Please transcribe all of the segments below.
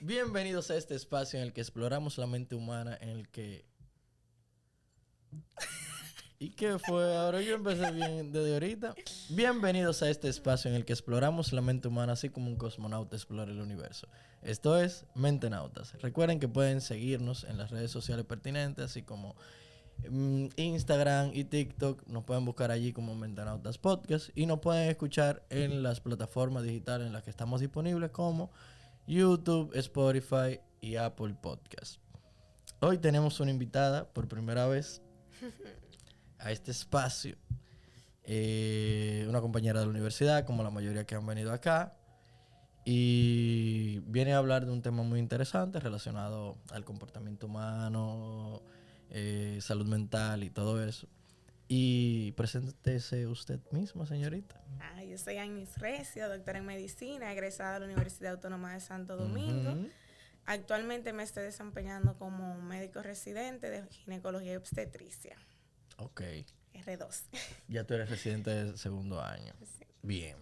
Bienvenidos a este espacio en el que exploramos la mente humana, en el que... ¿Y qué fue? Ahora yo empecé bien desde ahorita. Bienvenidos a este espacio en el que exploramos la mente humana, así como un cosmonauta explora el universo. Esto es Mentenautas. Recuerden que pueden seguirnos en las redes sociales pertinentes, así como Instagram y TikTok. Nos pueden buscar allí como Mentenautas Podcast y nos pueden escuchar en las plataformas digitales en las que estamos disponibles, como YouTube, Spotify y Apple Podcast. Hoy tenemos una invitada por primera vez a este espacio. Una compañera de la universidad, como la mayoría que han venido acá. Y viene a hablar de un tema muy interesante relacionado al comportamiento humano, salud mental y todo eso. Y preséntese usted misma, señorita. Yo soy Agnes Recio, doctora en medicina, egresada de la Universidad Autónoma de Santo Domingo. Actualmente me estoy desempeñando como médico residente de ginecología y obstetricia. Ok. R2. Ya tú eres residente de segundo año. Sí. Bien.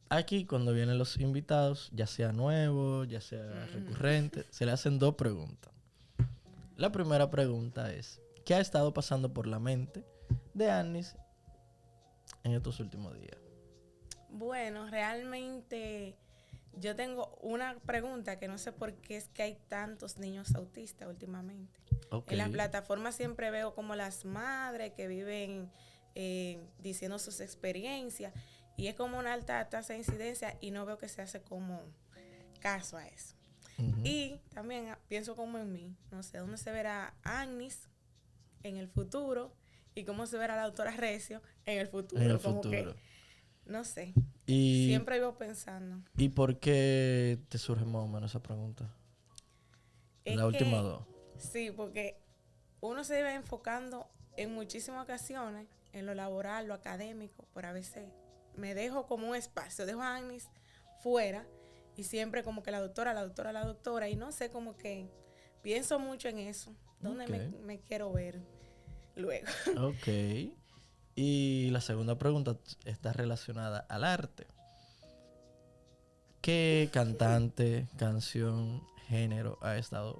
Aquí, cuando vienen los invitados, ya sea nuevo, ya sea recurrente, se le hacen dos preguntas. La primera pregunta es: ¿qué ha estado pasando por la mente de Agnes en estos últimos días? Bueno, realmente yo tengo una pregunta que no sé por qué es que hay tantos niños autistas últimamente. Okay. En las plataformas siempre veo como las madres que viven diciendo sus experiencias y es como una alta tasa de incidencia y no veo que se hace como caso a eso. Y también pienso como en mí, no sé, dónde se verá Agnes en el futuro y cómo se verá la doctora Recio en el futuro. En el como futuro. Que, no sé, Y, siempre vivo pensando. ¿y por qué te surge más o menos esa pregunta? Es La última que, dos. sí, porque uno se debe enfocando en muchísimas ocasiones en lo laboral, lo académico, por a veces me dejo como un espacio, dejo a Agnes fuera y siempre como que la doctora, y no sé, como que pienso mucho en eso, dónde me quiero ver luego. Ok. Y la segunda pregunta está relacionada al arte. ¿Qué cantante, canción, género ha estado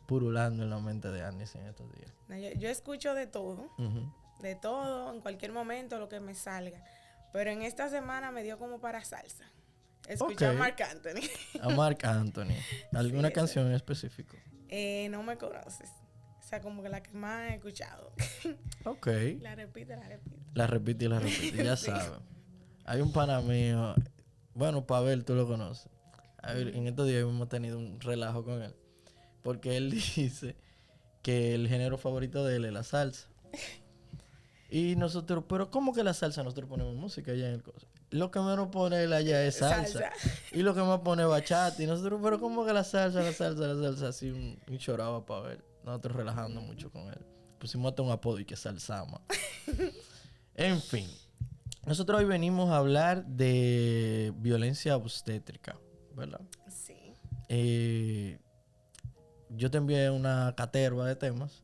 purulando en la mente de Agnes en estos días? Yo escucho de todo, en cualquier momento, lo que me salga. Pero en esta semana me dio como para salsa. Escuché a Marc Anthony. A Marc Anthony. ¿Alguna canción en específico? No me conoces. O sea, como que la que más he escuchado. Ok. La repite. La repite y la repite, ya Sí. sabes. Hay un pana mío, bueno, Pavel, tú lo conoces. A ver, en estos días hemos tenido un relajo con él. Porque él dice que el género favorito de él es la salsa. Y nosotros, pero ¿cómo que la salsa? Nosotros ponemos música allá en el coso. Lo que menos pone él allá es salsa. Y lo que más pone bachata. Y nosotros, pero ¿cómo que la salsa? Así un choraba para ver. Nosotros relajando mucho con él. Pusimos hasta un apodo y que salsama. En fin. Nosotros hoy venimos a hablar de violencia obstétrica, ¿verdad? Sí. Yo te envié una caterva de temas.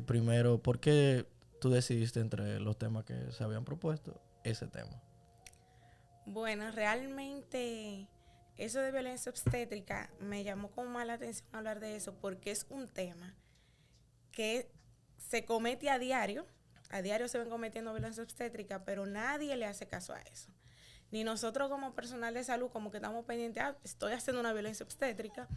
Primero, ¿por qué tú decidiste entre los temas que se habían propuesto ese tema? Bueno, realmente eso de violencia obstétrica me llamó como más la atención hablar de eso porque es un tema que se comete a diario. A diario se ven cometiendo violencia obstétrica, pero nadie le hace caso a eso. Ni nosotros como personal de salud como que estamos pendientes, estoy haciendo una violencia obstétrica,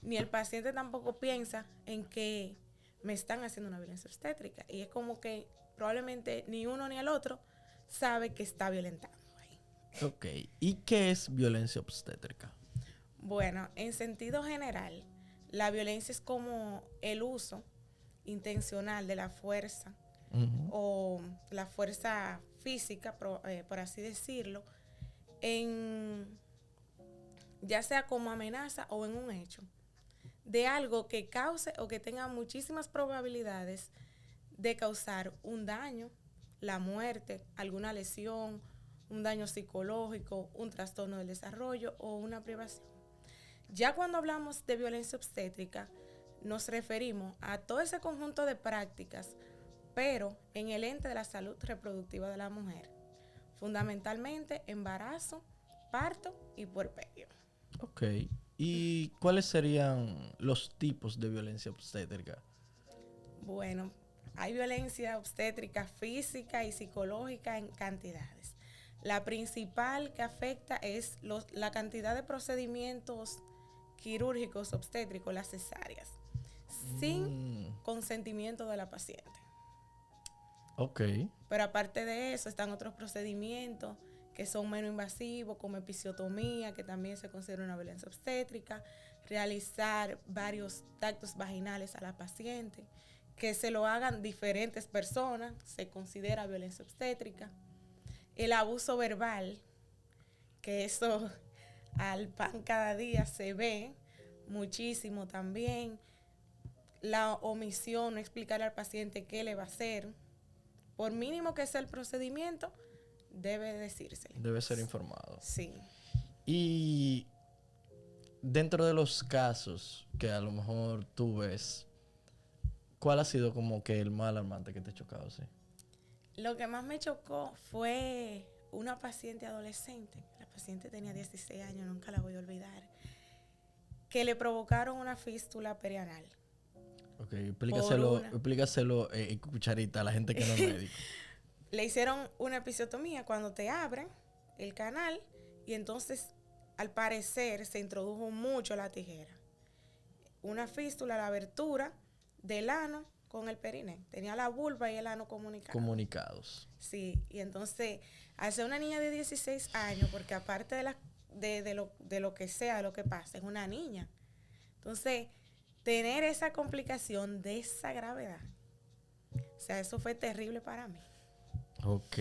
ni el paciente tampoco piensa en que me están haciendo una violencia obstétrica. Y es como que probablemente ni uno ni el otro sabe que está violentando ahí. Ok. ¿Y qué es violencia obstétrica? Bueno, en sentido general, la violencia es como el uso intencional de la fuerza o la fuerza física, por así decirlo, en ya sea como amenaza o en un hecho, de algo que cause o que tenga muchísimas probabilidades de causar un daño, la muerte, alguna lesión, un daño psicológico, un trastorno del desarrollo o una privación. Ya cuando hablamos de violencia obstétrica, nos referimos a todo ese conjunto de prácticas, pero en el ente de la salud reproductiva de la mujer, fundamentalmente embarazo, parto y puerperio. Ok. ¿Y cuáles serían los tipos de violencia obstétrica? Bueno, hay violencia obstétrica física y psicológica en cantidades. La principal que afecta es la cantidad de procedimientos quirúrgicos obstétricos, las cesáreas, sin consentimiento de la paciente. Ok. Pero aparte de eso, están otros procedimientos que son menos invasivos, como episiotomía, que también se considera una violencia obstétrica, realizar varios tactos vaginales a la paciente, que se lo hagan diferentes personas, se considera violencia obstétrica. El abuso verbal, que eso al pan cada día se ve muchísimo también. La omisión, no explicarle al paciente qué le va a hacer. Por mínimo que sea el procedimiento, debe decírsele. Debe ser informado. Sí. Y dentro de los casos que a lo mejor tú ves, ¿cuál ha sido como que el más alarmante que te ha chocado? Sí. Lo que más me chocó fue una paciente adolescente. La paciente tenía 16 años, nunca la voy a olvidar. Que le provocaron una fístula perianal. Ok, explícaselo en cucharita a la gente que no es médico. Le hicieron una episiotomía cuando te abren el canal y entonces al parecer se introdujo mucho la tijera. Una fístula, la abertura del ano con el periné. Tenía la vulva y el ano comunicados. Sí, y entonces al ser una niña de 16 años, porque aparte de lo que sea, de lo que pasa, es una niña. Entonces, tener esa complicación de esa gravedad, o sea, eso fue terrible para mí. Ok.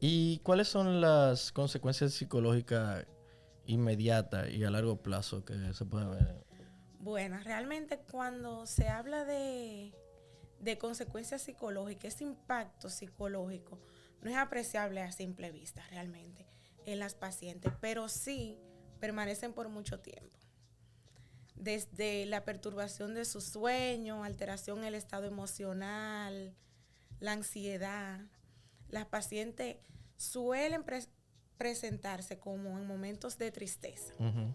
¿Y cuáles son las consecuencias psicológicas inmediatas y a largo plazo que se pueden ver? Bueno, realmente cuando se habla de consecuencias psicológicas, ese impacto psicológico no es apreciable a simple vista realmente en las pacientes, pero sí permanecen por mucho tiempo. Desde la perturbación de su sueño, alteración en el estado emocional, la ansiedad. Las pacientes suelen presentarse como en momentos de tristeza. Uh-huh.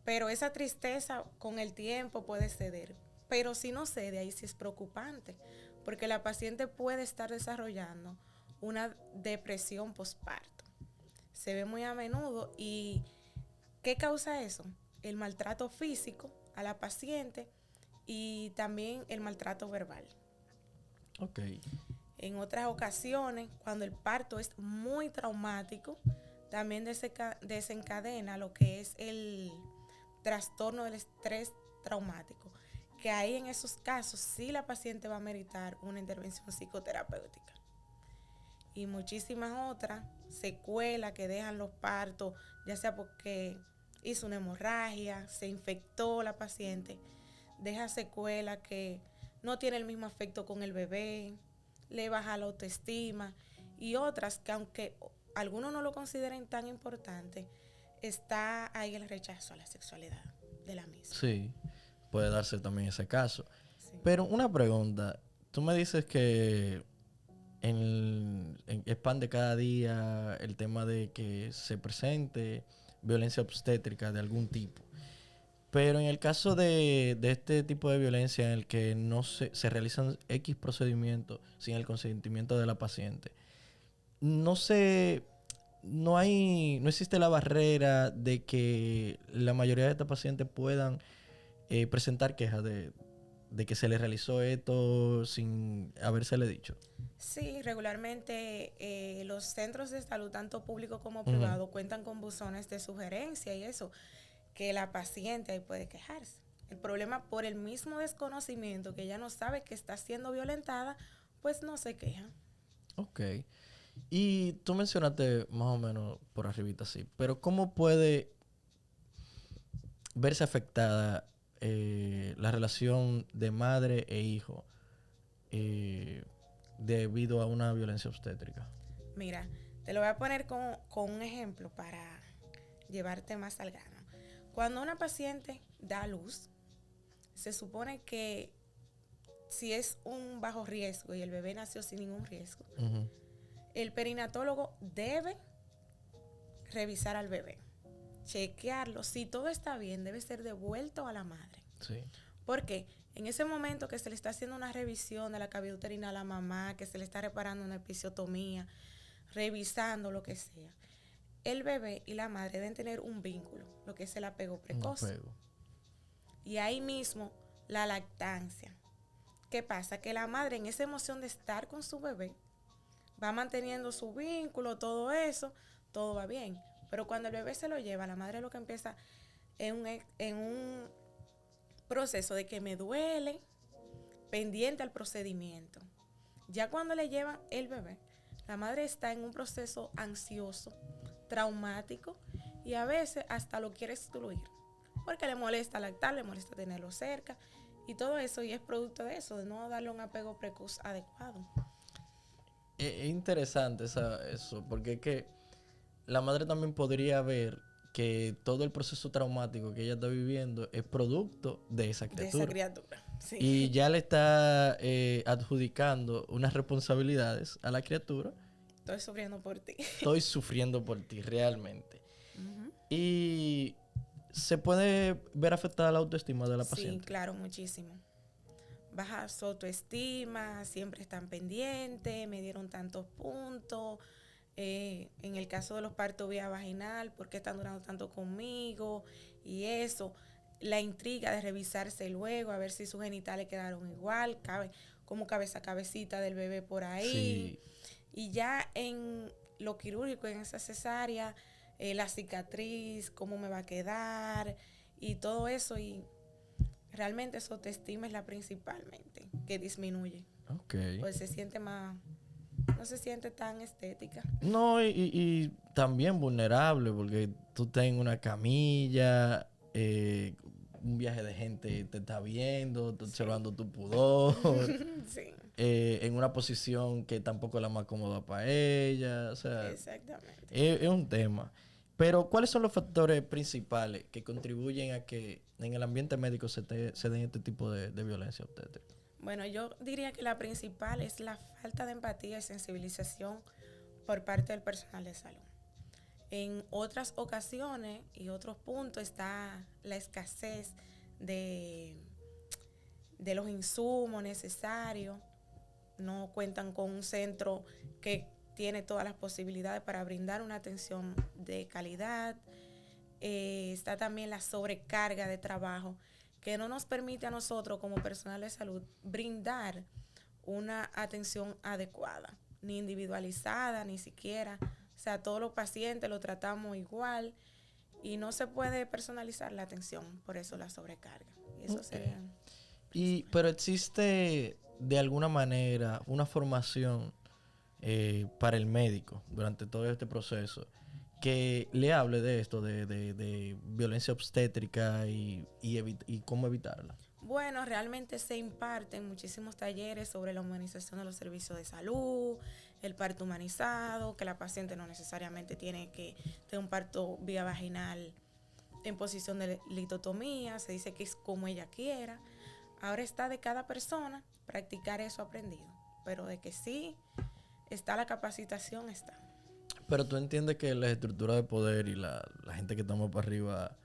Pero esa tristeza con el tiempo puede ceder. Pero si no cede, ahí sí es preocupante, porque la paciente puede estar desarrollando una depresión postparto. Se ve muy a menudo. ¿Y qué causa eso? El maltrato físico a la paciente y también el maltrato verbal. Ok. En otras ocasiones, cuando el parto es muy traumático, también desencadena lo que es el trastorno del estrés traumático, que ahí en esos casos sí la paciente va a meritar una intervención psicoterapéutica. Y muchísimas otras secuelas que dejan los partos, ya sea porque hizo una hemorragia, se infectó la paciente, deja secuelas que no tiene el mismo afecto con el bebé, le baja la autoestima, y otras que aunque algunos no lo consideren tan importante, está ahí el rechazo a la sexualidad de la misma. Sí, puede darse también ese caso. Sí. Pero una pregunta, tú me dices que es pan de cada día el tema de que se presente violencia obstétrica de algún tipo. Pero en el caso de este tipo de violencia en el que no se realizan X procedimientos sin el consentimiento de la paciente, no existe la barrera de que la mayoría de estas pacientes puedan presentar quejas de que se les realizó esto sin habérsele dicho. Sí, regularmente los centros de salud, tanto público como privado, cuentan con buzones de sugerencia y eso, que la paciente ahí puede quejarse. El problema, por el mismo desconocimiento, que ella no sabe que está siendo violentada, pues no se queja. Ok. Y tú mencionaste más o menos por arribita así, pero ¿cómo puede verse afectada la relación de madre e hijo debido a una violencia obstétrica? Mira, te lo voy a poner con un ejemplo para llevarte más al grano. Cuando una paciente da a luz, se supone que si es un bajo riesgo y el bebé nació sin ningún riesgo, el perinatólogo debe revisar al bebé. chequearlo. Si todo está bien, debe ser devuelto a la madre. Sí. Porque en ese momento que se le está haciendo una revisión de la cavidad uterina a la mamá, que se le está reparando una episiotomía, revisando lo que sea, el bebé y la madre deben tener un vínculo, lo que es el apego precoz. Y ahí mismo la lactancia. ¿Qué pasa? Que la madre en esa emoción de estar con su bebé va manteniendo su vínculo, todo eso, todo va bien. Pero cuando el bebé se lo lleva, la madre lo que empieza en un proceso de que me duele, pendiente al procedimiento. Ya cuando le llevan el bebé, la madre está en un proceso ansioso, traumático, y a veces hasta lo quiere excluir, porque le molesta lactar, le molesta tenerlo cerca, y todo eso, y es producto de eso, de no darle un apego precoz adecuado. Es interesante eso, porque es que la madre también podría ver que todo el proceso traumático que ella está viviendo es producto de esa criatura. De esa criatura, sí. Y ya le está adjudicando unas responsabilidades a la criatura. Estoy sufriendo por ti. Estoy sufriendo por ti, realmente. Y se puede ver afectada la autoestima de la paciente. Sí, claro, muchísimo. Baja su autoestima, siempre están pendientes, me dieron tantos puntos. En el caso de los partos vía vaginal, ¿por qué están durando tanto conmigo? Y eso, la intriga de revisarse luego, a ver si sus genitales quedaron igual, como cabecita del bebé por ahí. Sí. Y ya en lo quirúrgico, en esa cesárea, la cicatriz, cómo me va a quedar y todo eso. Y realmente su autoestima es la principalmente que disminuye. Okay. Pues se siente más, no se siente tan estética. No, y también vulnerable, porque tú estás en una camilla, un viaje de gente te está viendo, está observando tu pudor. Sí. En una posición que tampoco es la más cómoda para ella. O sea, exactamente. Es un tema. Pero, ¿cuáles son los factores principales que contribuyen a que en el ambiente médico se den este tipo de violencia obstétrica? Bueno, yo diría que la principal es la falta de empatía y sensibilización por parte del personal de salud. En otras ocasiones y otros puntos está la escasez de los insumos necesarios. No cuentan con un centro que tiene todas las posibilidades para brindar una atención de calidad. Está también la sobrecarga de trabajo que no nos permite a nosotros como personal de salud brindar una atención adecuada, ni individualizada, ni siquiera. O sea, todos los pacientes los tratamos igual y no se puede personalizar la atención, por eso la sobrecarga. Y eso sería. Pero existe de alguna manera una formación para el médico durante todo este proceso que le hable de esto, de violencia obstétrica y cómo evitarla. Bueno, realmente se imparten muchísimos talleres sobre la humanización de los servicios de salud, el parto humanizado, que la paciente no necesariamente tiene que tener un parto vía vaginal en posición de litotomía, se dice que es como ella quiera. Ahora está de cada persona practicar eso aprendido, pero de que sí está la capacitación, está. Pero tú entiendes que la estructura de poder y la gente que estamos para arriba,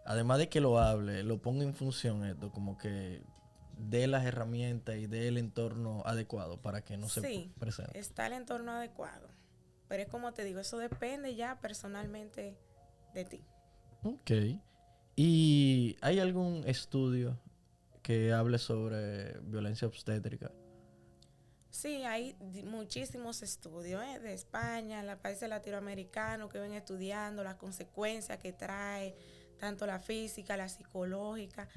además de que lo hable, lo ponga en función esto, como que dé las herramientas y dé el entorno adecuado para que no se presente. Sí, está el entorno adecuado. Pero es como te digo, eso depende ya personalmente de ti. Ok. ¿Y hay algún estudio que hable sobre violencia obstétrica? Sí, hay muchísimos estudios de España, los países latinoamericanos que ven estudiando las consecuencias que trae, tanto la física, la psicológica.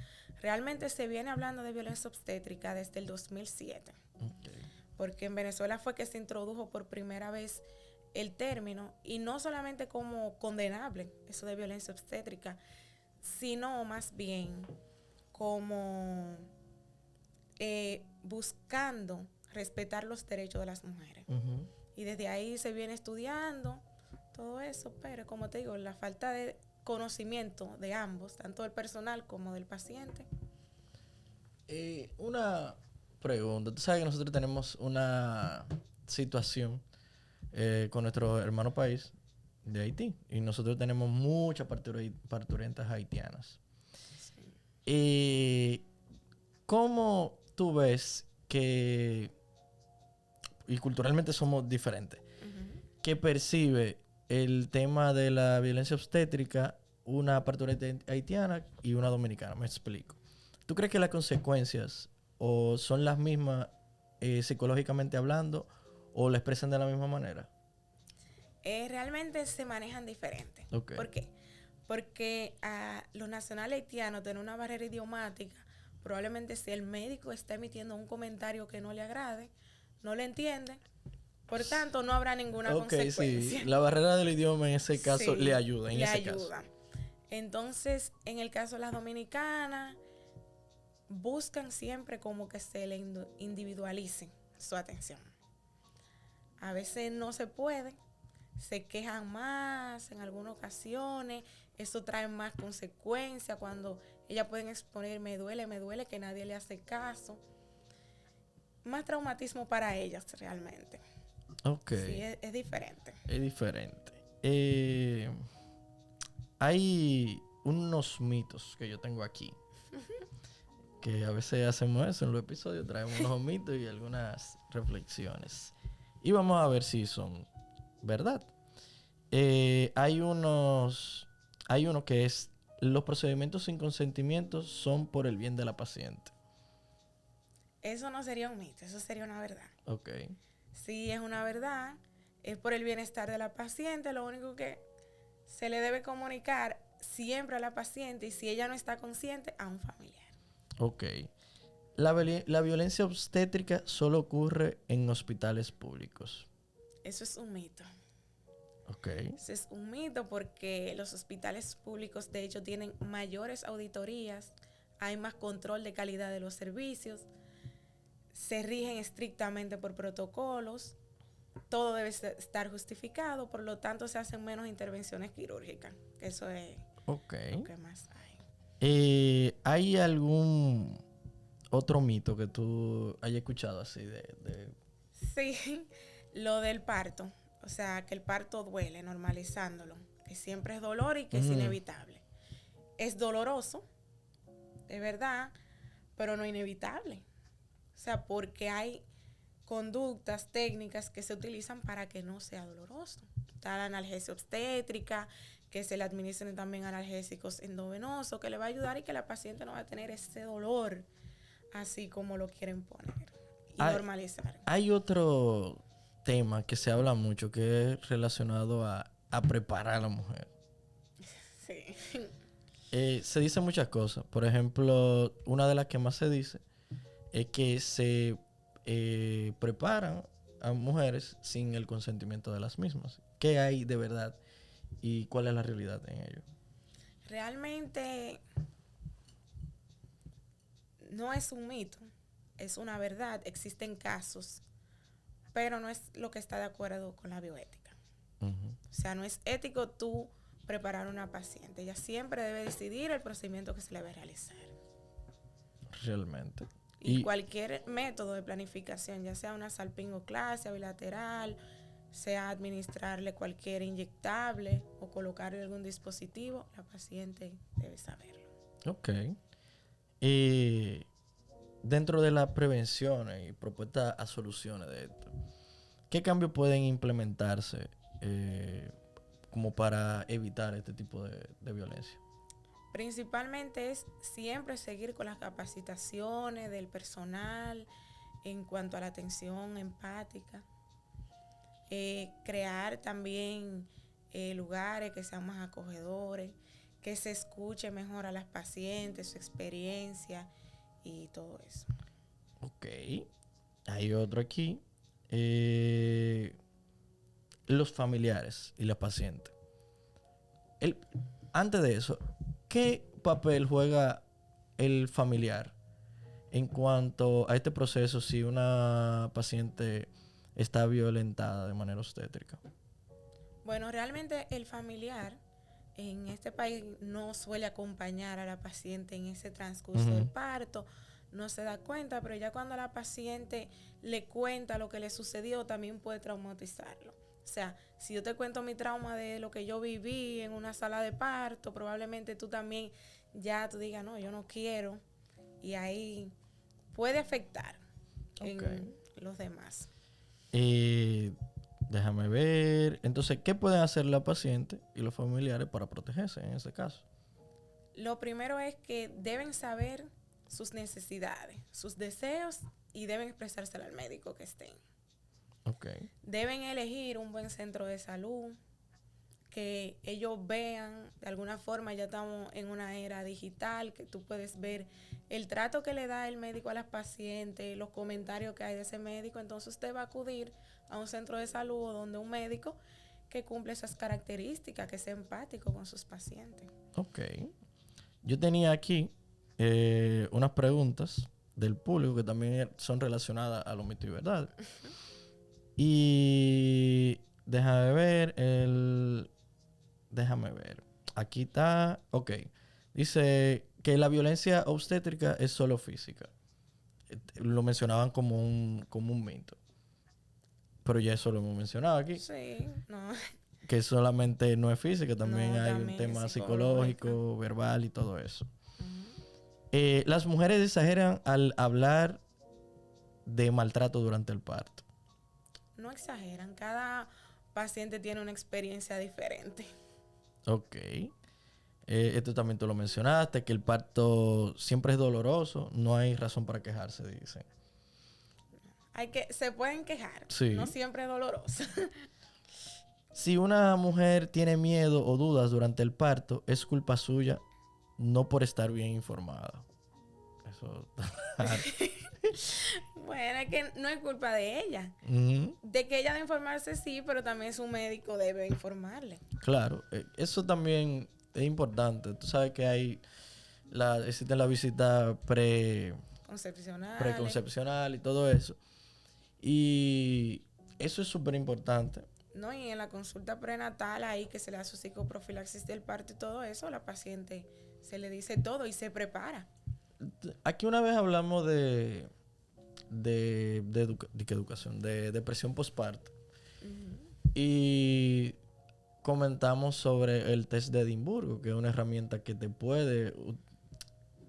Realmente se viene hablando de violencia obstétrica desde el 2007. Okay. Porque en Venezuela fue que se introdujo por primera vez el término, y no solamente como condenable, eso de violencia obstétrica, sino más bien como buscando respetar los derechos de las mujeres. Uh-huh. Y desde ahí se viene estudiando todo eso, pero como te digo, la falta de conocimiento de ambos, tanto del personal como del paciente. Una pregunta, tú sabes que nosotros tenemos una situación con nuestro hermano país de Haití. Y nosotros tenemos muchas parturientas haitianas. ¿Cómo tú ves que, y culturalmente somos diferentes, que percibe el tema de la violencia obstétrica una parturienta haitiana y una dominicana? Me explico. ¿Tú crees que las consecuencias o son las mismas psicológicamente hablando o la expresan de la misma manera? Realmente se manejan diferentes. Okay. ¿Por qué? Porque a los nacionales haitianos tienen una barrera idiomática. Probablemente si el médico está emitiendo un comentario que no le agrade, no le entiende, por tanto no habrá ninguna consecuencia. Sí. La barrera del idioma en ese caso le ayuda. Caso. Entonces, en el caso de las dominicanas, buscan siempre como que se le individualice su atención. A veces no se puede, se quejan más en algunas ocasiones, eso trae más consecuencias cuando ellas pueden exponer me duele, que nadie le hace caso. Más traumatismo para ellas realmente. Ok. Sí, es diferente. Es diferente. Hay unos mitos que yo tengo aquí. Que a veces hacemos eso en los episodios, traemos unos mitos y algunas reflexiones. Y vamos a ver si son verdad. Hay uno que es: los procedimientos sin consentimiento son por el bien de la paciente. Eso no sería un mito, eso sería una verdad. Ok. Sí, es una verdad, es por el bienestar de la paciente, lo único que se le debe comunicar siempre a la paciente y si ella no está consciente, a un familiar. Ok. La violencia obstétrica solo ocurre en hospitales públicos. Eso es un mito. Ok. Eso es un mito porque los hospitales públicos de hecho tienen mayores auditorías, hay más control de calidad de los servicios, se rigen estrictamente por protocolos, todo debe estar justificado, por lo tanto se hacen menos intervenciones quirúrgicas. Eso es lo que más hay. ¿Hay algún otro mito que tú hayas escuchado así Sí, lo del parto. O sea, que el parto duele, normalizándolo. Que siempre es dolor y que es inevitable. Es doloroso, de verdad, pero no inevitable. O sea, porque hay conductas, técnicas que se utilizan para que no sea doloroso. Está la analgesia obstétrica, que se le administren también analgésicos endovenosos, que le va a ayudar y que la paciente no va a tener ese dolor así como lo quieren poner y normalizar. Hay otro tema que se habla mucho que es relacionado a preparar a la mujer. Sí. Se dicen muchas cosas. Por ejemplo, una de las que más se dice es que se preparan a mujeres sin el consentimiento de las mismas. ¿Qué hay de verdad y cuál es la realidad en ello? Realmente no es un mito, es una verdad. Existen casos, pero no es lo que está de acuerdo con la bioética. O sea, no es ético tú preparar a una paciente. Ella siempre debe decidir el procedimiento que se le va a realizar. Realmente. Y cualquier método de planificación, ya sea una salpingoclasia bilateral, sea administrarle cualquier inyectable o colocarle algún dispositivo, la paciente debe saberlo. Ok. Dentro de las prevenciones y propuestas a soluciones de esto, ¿qué cambios pueden implementarse como para evitar este tipo de violencia? Principalmente es siempre seguir con las capacitaciones del personal en cuanto a la atención empática. Crear también lugares que sean más acogedores, que se escuche mejor a las pacientes, su experiencia y todo eso. Ok. Hay otro aquí. Los familiares y las pacientes. Antes de eso, ¿qué papel juega el familiar en cuanto a este proceso si una paciente está violentada de manera obstétrica? Bueno, realmente el familiar en este país no suele acompañar a la paciente en ese transcurso del parto, no se da cuenta, pero ya cuando la paciente le cuenta lo que le sucedió, también puede traumatizarlo. O sea, si yo te cuento mi trauma de lo que yo viví en una sala de parto, probablemente tú también ya tú digas, no, yo no quiero. Y ahí puede afectar en los demás. Déjame ver. Entonces, ¿qué pueden hacer la paciente y los familiares para protegerse en ese caso? Lo primero es que deben saber sus necesidades, sus deseos y deben expresárselo al médico que estén. Deben elegir un buen centro de salud, que ellos vean, de alguna forma ya estamos en una era digital, que tú puedes ver el trato que le da el médico a las pacientes, los comentarios que hay de ese médico, entonces usted va a acudir a un centro de salud o donde un médico que cumple esas características, que sea empático con sus pacientes. Ok. Yo tenía aquí unas preguntas del público que también son relacionadas a los mitos y verdades. Y déjame ver. Aquí está. Ok. Dice que la violencia obstétrica es solo física. Lo mencionaban como un mito. Pero ya eso lo hemos mencionado aquí. Sí, no. Que solamente no es física, también No, hay un también tema es psicológico, verbal y todo eso. Uh-huh. Las mujeres exageran al hablar de maltrato durante el parto. No exageran, cada paciente tiene una experiencia diferente. Ok. Esto también tú lo mencionaste, que el parto siempre es doloroso, no hay razón para quejarse, dicen. Se pueden quejar, Sí. no siempre es doloroso. Si una mujer tiene miedo o dudas durante el parto, es culpa suya, no por estar bien informada. Eso. Bueno, es que no es culpa de ella. Uh-huh. De que ella debe informarse, sí, pero también su médico debe informarle. Claro, eso también es importante. Tú sabes que existe la visita preconcepcional y todo eso. Y eso es súper importante. No, y en la consulta prenatal ahí que se le hace su psicoprofilaxis del parto y todo eso, la paciente se le dice todo y se prepara. Aquí una vez hablamos de educación, de depresión postparto. Uh-huh. Y comentamos sobre el test de Edimburgo, que es una herramienta que te puede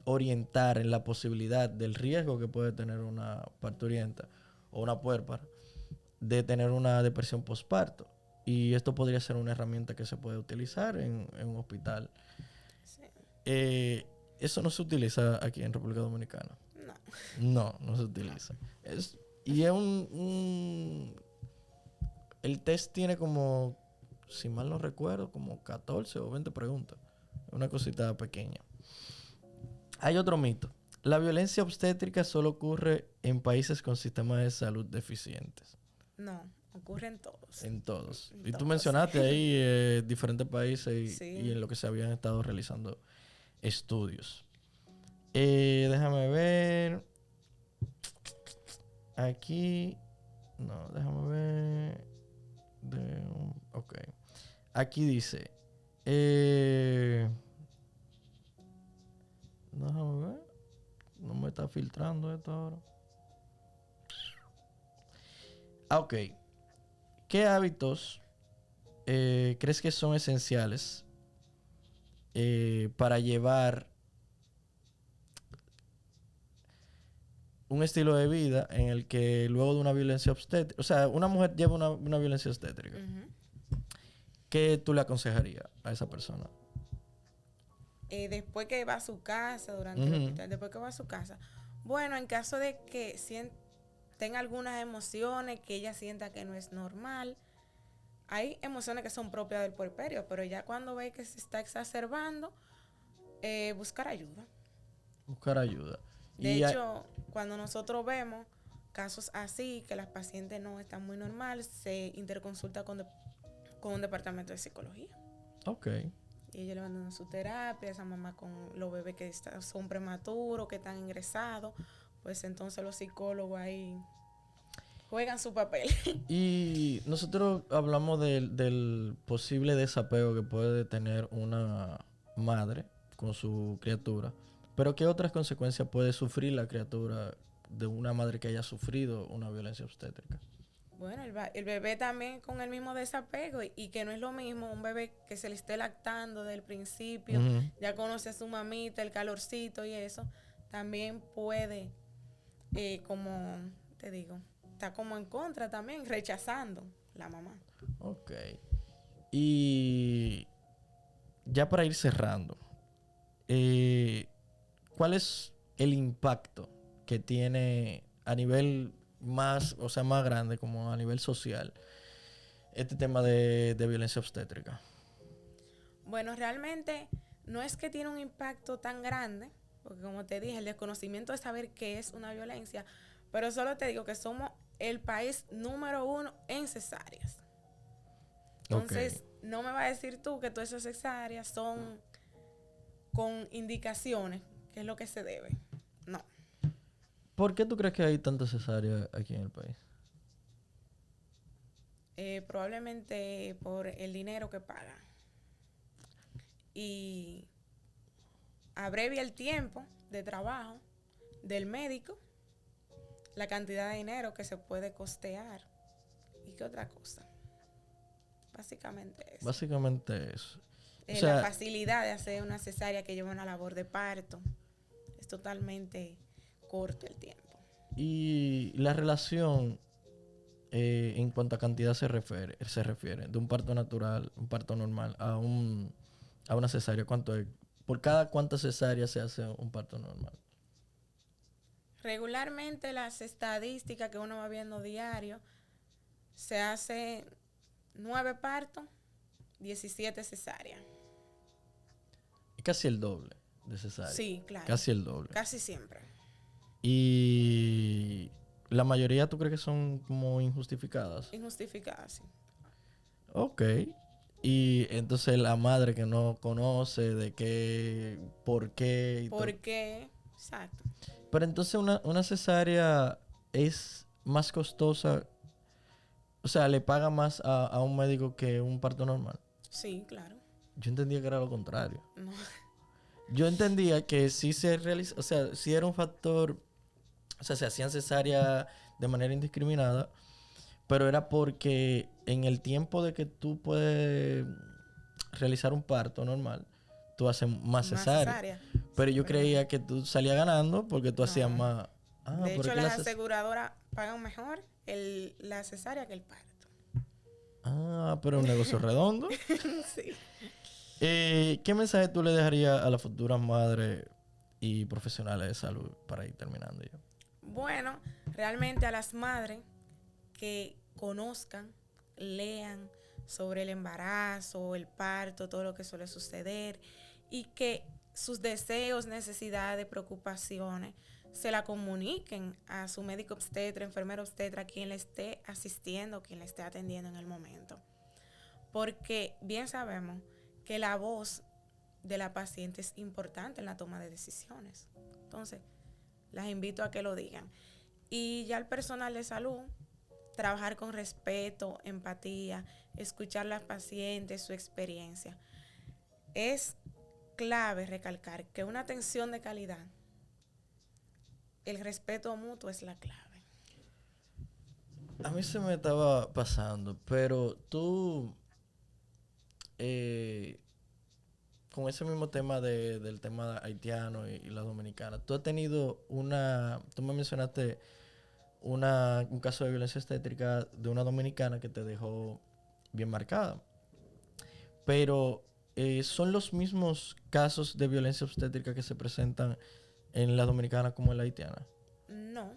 orientar en la posibilidad del riesgo que puede tener una parturienta o una puérpera de tener una depresión postparto. Y esto podría ser una herramienta que se puede utilizar en un hospital. Sí. Eso no se utiliza aquí en República Dominicana. No se utiliza. Y es el test tiene como, si mal no recuerdo, como 14 o 20 preguntas. Una cosita pequeña. Hay otro mito. La violencia obstétrica solo ocurre en países con sistemas de salud deficientes. No, ocurre en todos. En todos. Y tú mencionaste ahí diferentes países y en lo que se habían estado realizando estudios. Déjame ver. Aquí. No, déjame ver. Ok. Aquí dice. Déjame ver. No me está filtrando esto ahora. Ok. ¿Qué hábitos crees que son esenciales para llevar un estilo de vida en el que luego de una violencia obstétrica, o sea, una mujer lleva una violencia obstétrica, uh-huh, ¿qué tú le aconsejarías a esa persona? Después que va a su casa, durante uh-huh, el hospital, después que va a su casa. Bueno, en caso de que tenga algunas emociones que ella sienta que no es normal, hay emociones que son propias del puerperio, pero ya cuando ve que se está exacerbando, buscar ayuda. Buscar ayuda. De hecho, cuando nosotros vemos casos así, que las pacientes no están muy normal, se interconsulta con un departamento de psicología. Ok. Y ellos le mandan su terapia, esa mamá con los bebés que son prematuros, que están ingresados, pues entonces los psicólogos ahí juegan su papel. Y nosotros hablamos del posible desapego que puede tener una madre con su criatura. Pero ¿qué otras consecuencias puede sufrir la criatura de una madre que haya sufrido una violencia obstétrica? Bueno, el bebé también con el mismo desapego y que no es lo mismo un bebé que se le esté lactando del principio, ya conoce a su mamita, el calorcito y eso, también puede, como te digo, está como en contra también, rechazando la mamá. Ok. Y ya para ir cerrando, ¿cuál es el impacto que tiene a nivel más, o sea, más grande, como a nivel social, este tema de violencia obstétrica? Bueno, realmente no es que tiene un impacto tan grande, porque como te dije, el desconocimiento de saber qué es una violencia, pero solo te digo que somos el país número 1 en cesáreas. Entonces, no me va a decir tú que todas esas cesáreas son con indicaciones, que es lo que se debe. No. ¿Por qué tú crees que hay tantas cesáreas aquí en el país? Probablemente por el dinero que pagan. Y abrevia el tiempo de trabajo del médico, la cantidad de dinero que se puede costear. ¿Y qué otra cosa? Básicamente eso. Básicamente eso. O La sea, facilidad de hacer una cesárea que lleva una labor de parto. Es totalmente corto el tiempo. y la relación en cuanto a cantidad se refiere de un parto natural, un parto normal, a una cesárea, ¿cuánto es? ¿Por cada cuántas cesáreas se hace un parto normal? Regularmente las estadísticas que uno va viendo diario, se hace 9 partos, 17 cesáreas. Es casi el doble de cesárea. Sí, claro. Casi el doble. Casi siempre. Y la mayoría, ¿tú crees que son como injustificadas? Injustificadas, sí. Ok. Y entonces la madre que no conoce de qué, por qué y todo. ¿Por qué? Exacto. Pero entonces una cesárea es más costosa, o sea, le paga más a un médico que un parto normal. Sí, claro. Yo entendía que era lo contrario. No. Yo entendía que sí se realiza, o sea, sí era un factor, o sea, se hacían cesárea de manera indiscriminada, pero era porque en el tiempo de que tú puedes realizar un parto normal, tú haces más cesárea. Pero yo creía que tú salías ganando porque tú hacías más. De hecho, las aseguradoras pagan mejor la cesárea que el parto. Pero un negocio redondo. Sí. ¿Qué mensaje tú le dejarías a las futuras madres y profesionales de salud para ir terminando ya? Bueno, realmente a las madres que conozcan, lean sobre el embarazo, el parto, todo lo que suele suceder y que sus deseos, necesidades, preocupaciones se la comuniquen a su médico obstetra, enfermero obstetra, quien le esté asistiendo, quien le esté atendiendo en el momento. Porque bien sabemos que la voz de la paciente es importante en la toma de decisiones. Entonces, las invito a que lo digan. Y ya el personal de salud, trabajar con respeto, empatía, escuchar a las pacientes, su experiencia. Es clave recalcar que una atención de calidad, el respeto mutuo es la clave. A mí se me estaba pasando, pero tú, con ese mismo tema del tema haitiano y la dominicana, tú has tenido tú me mencionaste un caso de violencia obstétrica de una dominicana que te dejó bien marcada. Pero son los mismos casos de violencia obstétrica que se presentan en la dominicana como en la haitiana. No.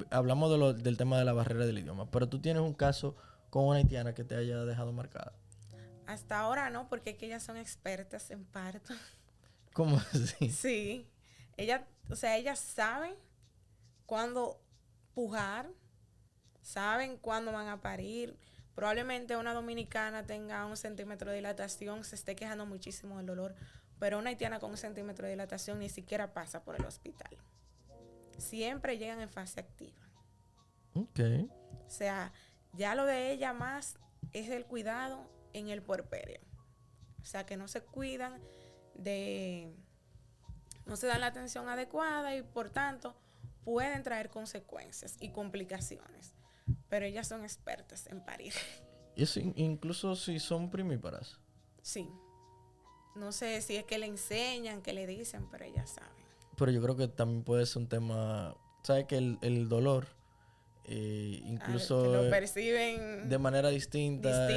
Hablamos del tema de la barrera del idioma, pero tú tienes un caso con una haitiana que te haya dejado marcada. Hasta ahora no, porque es que ellas son expertas en parto. ¿Cómo así? Sí. Ellas saben cuándo pujar, saben cuándo van a parir. Probablemente una dominicana tenga 1 centímetro de dilatación, se esté quejando muchísimo del dolor, pero una haitiana con 1 centímetro de dilatación ni siquiera pasa por el hospital. Siempre llegan en fase activa. Ok. O sea, ya lo de ella más es el cuidado en el puerperio. O sea, que no se cuidan no se dan la atención adecuada y por tanto pueden traer consecuencias y complicaciones. pero ellas son expertas en parir. Incluso si son primíparas. Sí. No sé si es que le enseñan, que le dicen, pero ellas saben. Pero yo creo que también puede ser un tema, ¿sabes? Que el dolor, incluso Que lo perciben de manera distinta.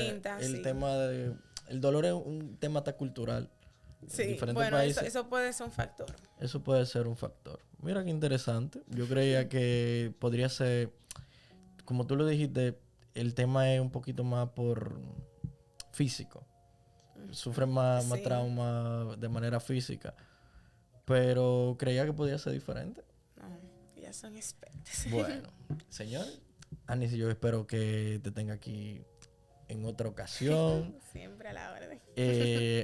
El sí. tema de... El dolor es un tema hasta cultural. Sí, En diferentes bueno, países. eso puede ser un factor. Eso puede ser un factor. Mira qué interesante. Yo creía que podría ser, como tú lo dijiste, el tema es un poquito más por físico. Sufren más Sí. trauma de manera física. Pero creía que podía ser diferente. No, ellas son expertas. Bueno, señores, Anis, yo espero que te tenga aquí en otra ocasión. Siempre a la orden.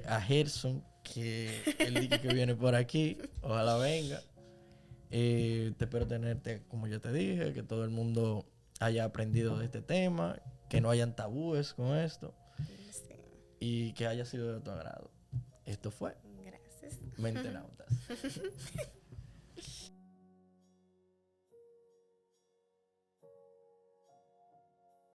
A Gerson, que el día que viene por aquí, ojalá venga. Te espero tenerte, como yo te dije, que todo el mundo haya aprendido de este tema, que no hayan tabúes con esto Sí. y que haya sido de tu agrado. Esto fue Gracias. Mente Nautas.